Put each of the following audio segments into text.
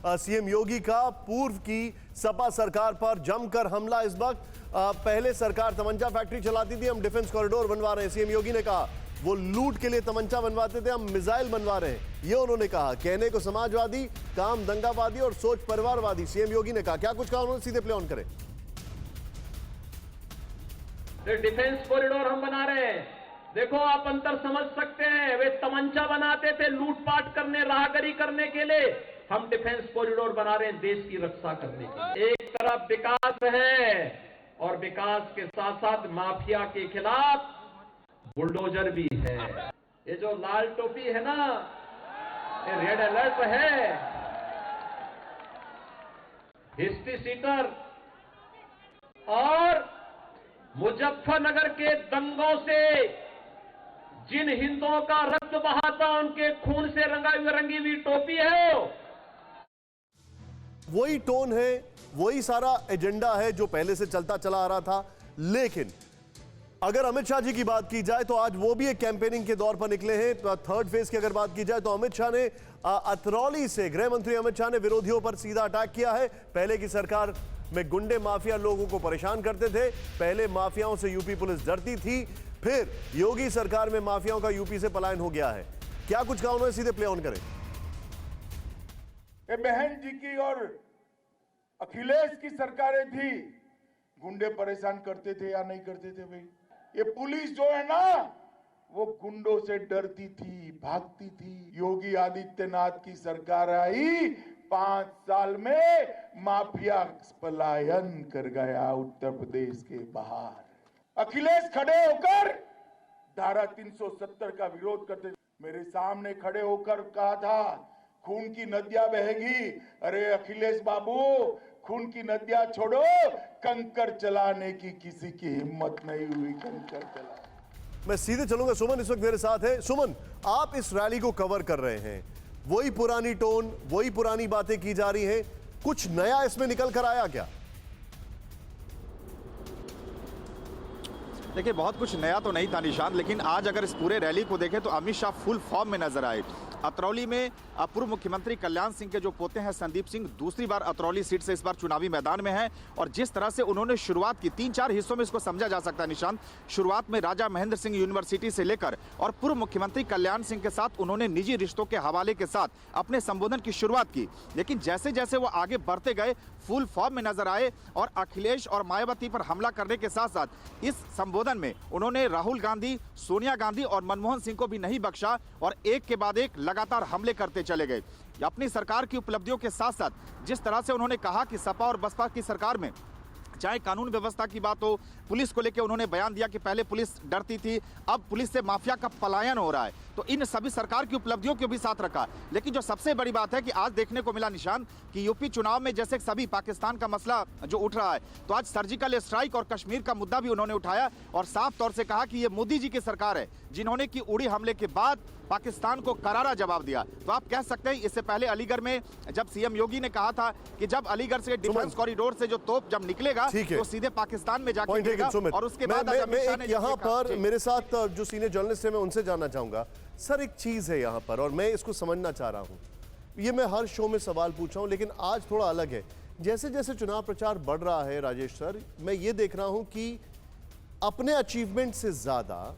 CM योगी का पूर्व की सपा सरकार पर जमकर हमला। इस वक्त पहले सरकार तमंचा फैक्ट्री चलाती थी, हम डिफेंस कॉरिडोर बनवा रहे हैं। सीएम योगी ने कहा वो लूट के लिए तमंचा बनवाते थे, हम मिसाइल बनवा रहे हैं। ये उन्होंने कहा, कहने को समाजवादी, काम दंगावादी और सोच परिवारवादी। सीएम योगी ने कहा, क्या कुछ कहा उन्होंने, सीधे प्ले ऑन करें। डिफेंस कॉरिडोर हम बना रहे हैं। देखो आप अंतर समझ सकते हैं, वे तमंचा बनाते थे लूटपाट करने, राहगरी करने के लिए। हम डिफेंस कॉरिडोर बना रहे हैं देश की रक्षा करने के लिए। एक तरफ विकास है और विकास के साथ साथ माफिया के खिलाफ बुलडोजर भी है। ये जो लाल टोपी है ना, ये रेड अलर्ट है। हिस्ट्री सीटर और मुजफ्फरनगर के दंगों से जिन हिंदुओं का रक्त बहा था, उनके खून से रंगी हुई टोपी है। वही टोन है, वही सारा एजेंडा है जो पहले से चलता चला आ रहा था। लेकिन अगर अमित शाह जी की बात की जाए तो आज वो भी एक कैंपेनिंग के दौर पर निकले हैं। थर्ड फेज की अगर बात की जाए तो अमित शाह ने अतरौली से, गृह मंत्री अमित शाह ने विरोधियों पर सीधा अटैक किया है। पहले की सरकार में गुंडे माफिया लोगों को परेशान करते थे, पहले माफियाओं से यूपी पुलिस डरती थी, फिर योगी सरकार में माफियाओं का यूपी से पलायन हो गया है। क्या कुछ कहा उन्होंने, सीधे प्ले ऑन करें। बहन जी की और अखिलेश की सरकारें थी, गुंडे परेशान करते थे या नहीं करते थे भाई? ये पुलिस जो है ना, वो गुंडों से डरती थी, भागती थी। योगी आदित्यनाथ की सरकार आई, 5 साल में माफिया पलायन कर गया उत्तर प्रदेश के बाहर। अखिलेश खड़े होकर धारा 370 का विरोध करते, मेरे सामने खड़े होकर कहा था खून की नदियां बहेगी। अरे अखिलेश बाबू, खून की नदियां छोड़ो, कंकर चलाने की किसी की हिम्मत नहीं हुई। कंकर चला। मैं सीधे चलूंगा, सुमन इस वक्त मेरे साथ है। सुमन, आप इस रैली को कवर कर रहे हैं, वही पुरानी टोन, वही पुरानी बातें की जा रही हैं, कुछ नया इसमें निकल कर आया क्या? देखिए, बहुत कुछ नया तो नहीं था निशांत, लेकिन आज अगर इस पूरे रैली को देखें तो अमित शाह फुल फॉर्म में नजर आए। अतरौली में पूर्व मुख्यमंत्री कल्याण सिंह के जो पोते हैं संदीप सिंह, दूसरी बार अतरौली सीट से इस बार चुनावी मैदान में हैं। और जिस तरह से उन्होंने शुरुआत की, 3-4 हिस्सों में इसको समझा जा सकता है निशांत। शुरुआत में राजा महेंद्र सिंह यूनिवर्सिटी से लेकर और पूर्व मुख्यमंत्री कल्याण सिंह के साथ उन्होंने निजी रिश्तों के हवाले के साथ अपने संबोधन की शुरुआत की। लेकिन जैसे जैसे वो आगे बढ़ते गए, फुल फॉर्म में नजर आए और अखिलेश और मायावती पर हमला करने के साथ साथ इस संबोधन में उन्होंने राहुल गांधी, सोनिया गांधी और मनमोहन सिंह को भी नहीं बख्शा और एक के बाद एक लगातार हमले करते चले गए। अपनी सरकार की उपलब्धियों के साथ साथ जिस तरह से उन्होंने कहा कि सपा और बसपा की सरकार में चाहे कानून व्यवस्था की बात हो, पुलिस को लेकर उन्होंने बयान दिया कि पहले पुलिस डरती थी, अब पुलिस से माफिया का पलायन हो रहा है। तो इन सभी सरकार की उपलब्धियों को भी साथ रखा। लेकिन जो सबसे बड़ी बात है कि आज देखने को मिला निशान कि यूपी चुनाव में जैसे सभी पाकिस्तान का मसला जो उठ रहा है, तो आज सर्जिकल स्ट्राइक और कश्मीर का मुद्दा भी उन्होंने उठाया और साफ तौर से कहा कि ये मोदी जी की सरकार है जिन्होंने कि उड़ी हमले के बाद पाकिस्तान को करारा जवाब दिया। तो आप कह सकते हैं इससे पहले अलीगढ़ में जब सीएम योगी ने कहा था कि जब अलीगढ़ से डिफेंस कॉरिडोर से जो तोप जब निकलेगा तो सीधे पाकिस्तान में जाकर गिरेगा। और उसके बाद यहाँ पर मेरे साथ जो सीनियर जर्नलिस्ट है, मैं उनसे जानना चाहूंगा सर, एक चीज है यहाँ पर और मैं इसको समझना चाह रहा हूँ। ये मैं हर शो में सवाल पूछा हूँ, लेकिन आज थोड़ा अलग है। जैसे जैसे चुनाव प्रचार बढ़ रहा है राजेश सर, मैं ये देख रहा हूँ कि अपने अचीवमेंट से ज्यादा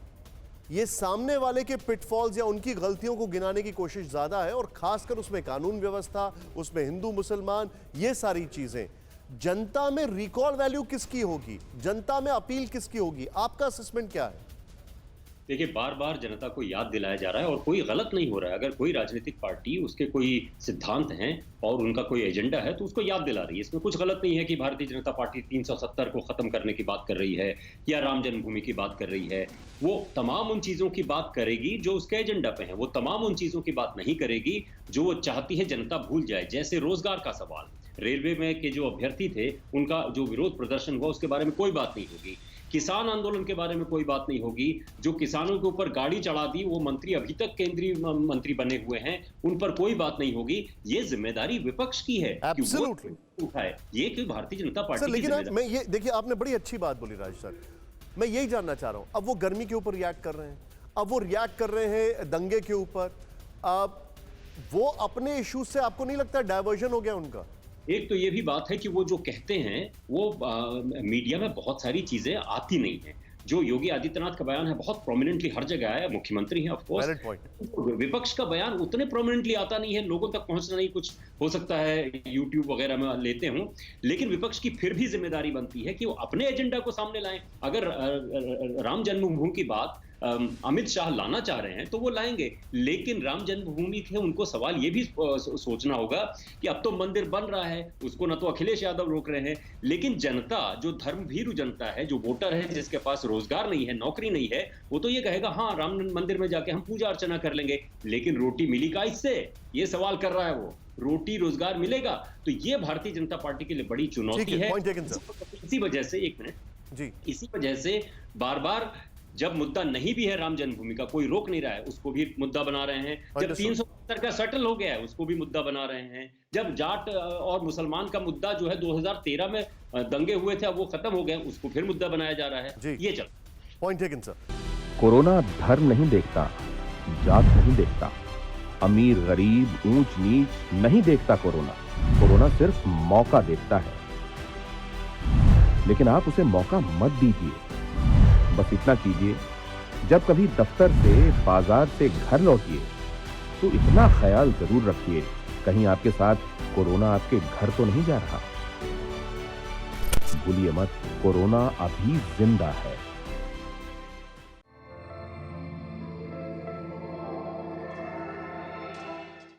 ये सामने वाले के पिटफॉल्स या उनकी गलतियों को गिनाने की कोशिश ज्यादा है, और खासकर उसमें कानून व्यवस्था, उसमें हिंदू मुसलमान, ये सारी चीजें। जनता में रिकॉल वैल्यू किसकी होगी, जनता में अपील किसकी होगी, आपका असेसमेंट क्या है? देखिए, बार बार जनता को याद दिलाया जा रहा है और कोई गलत नहीं हो रहा है। अगर कोई राजनीतिक पार्टी, उसके कोई सिद्धांत हैं और उनका कोई एजेंडा है तो उसको याद दिला रही है। इसमें कुछ गलत नहीं है कि भारतीय जनता पार्टी 370 को खत्म करने की बात कर रही है या राम जन्मभूमि की बात कर रही है। वो तमाम उन चीजों की बात करेगी जो उसके एजेंडा पे है। वो तमाम उन चीजों की बात नहीं करेगी जो वो चाहती है जनता भूल जाए। जैसे रोजगार का सवाल, रेलवे में के जो अभ्यर्थी थे उनका जो विरोध प्रदर्शन हुआ उसके बारे में कोई बात नहीं होगी। किसान आंदोलन के बारे में कोई बात नहीं होगी। जो किसानों के ऊपर गाड़ी चढ़ा दी, वो मंत्री अभी तक केंद्रीय मंत्री बने हुए हैं, उन पर कोई बात नहीं होगी। ये जिम्मेदारी विपक्ष की है कि वो उठाए, ये कि भारतीय जनता पार्टी की लेकिन मैं ये देखिए, आपने बड़ी अच्छी बात बोली राज सर, मैं यही जानना चाह रहा हूं। अब वो गर्मी के ऊपर रिएक्ट कर रहे हैं, अब वो रिएक्ट कर रहे हैं दंगे के ऊपर। अब वो अपने इश्यूज से आपको नहीं लगता डायवर्जन हो गया उनका? एक तो ये भी बात है कि वो जो कहते हैं वो मीडिया में बहुत सारी चीजें आती नहीं हैं। जो योगी आदित्यनाथ का बयान है बहुत प्रोमिनेंटली हर जगह आया, मुख्यमंत्री हैं ऑफ कोर्स। Valid point. विपक्ष का बयान उतने प्रोमिनेंटली आता नहीं है, लोगों तक पहुंचना नहीं, कुछ हो सकता है यूट्यूब वगैरह में लेते हों, लेकिन विपक्ष की फिर भी जिम्मेदारी बनती है कि वो अपने एजेंडा को सामने लाएं। अगर राम जन्मभूमि की बात अमित शाह लाना चाह रहे हैं तो वो लाएंगे, लेकिन राम जन्मभूमि थे उनको सवाल ये भी सोचना होगा कि अब तो मंदिर बन रहा है, उसको ना तो अखिलेश यादव रोक रहे हैं, लेकिन जनता जो धर्मभीरु जनता है, जो वोटर है, जिसके पास रोजगार नहीं है, नौकरी नहीं है, वो तो ये कहेगा हाँ राम मंदिर में जाके हम पूजा अर्चना कर लेंगे, लेकिन रोटी मिली का इससे, ये सवाल कर रहा है वो। रोटी रोजगार मिलेगा? तो ये भारतीय जनता पार्टी के लिए बड़ी चुनौती है। इसी वजह से, एक मिनट जी, इसी वजह से बार बार जब मुद्दा नहीं भी है राम जन्मभूमि का, कोई रोक नहीं रहा है, उसको भी मुद्दा बना रहे हैं। जब 370 का सेटल हो गया है उसको भी मुद्दा बना रहे हैं। जब जाट और मुसलमान का मुद्दा जो है 2013 में दंगे हुए थे, अब वो खत्म हो गए, उसको फिर मुद्दा बनाया जा रहा है। ये चल पॉइंट टेकन सर। कोरोना धर्म नहीं देखता, जात नहीं देखता, अमीर गरीब ऊंच नीच नहीं देखता। कोरोना सिर्फ मौका देखता है, लेकिन आप उसे मौका मत दीजिए। बस इतना कीजिए, जब कभी दफ्तर से बाजार से घर लौटिए तो इतना ख्याल जरूर रखिए कहीं आपके साथ कोरोना आपके घर तो नहीं जा रहा। भूलिए मत, कोरोना अभी जिंदा है।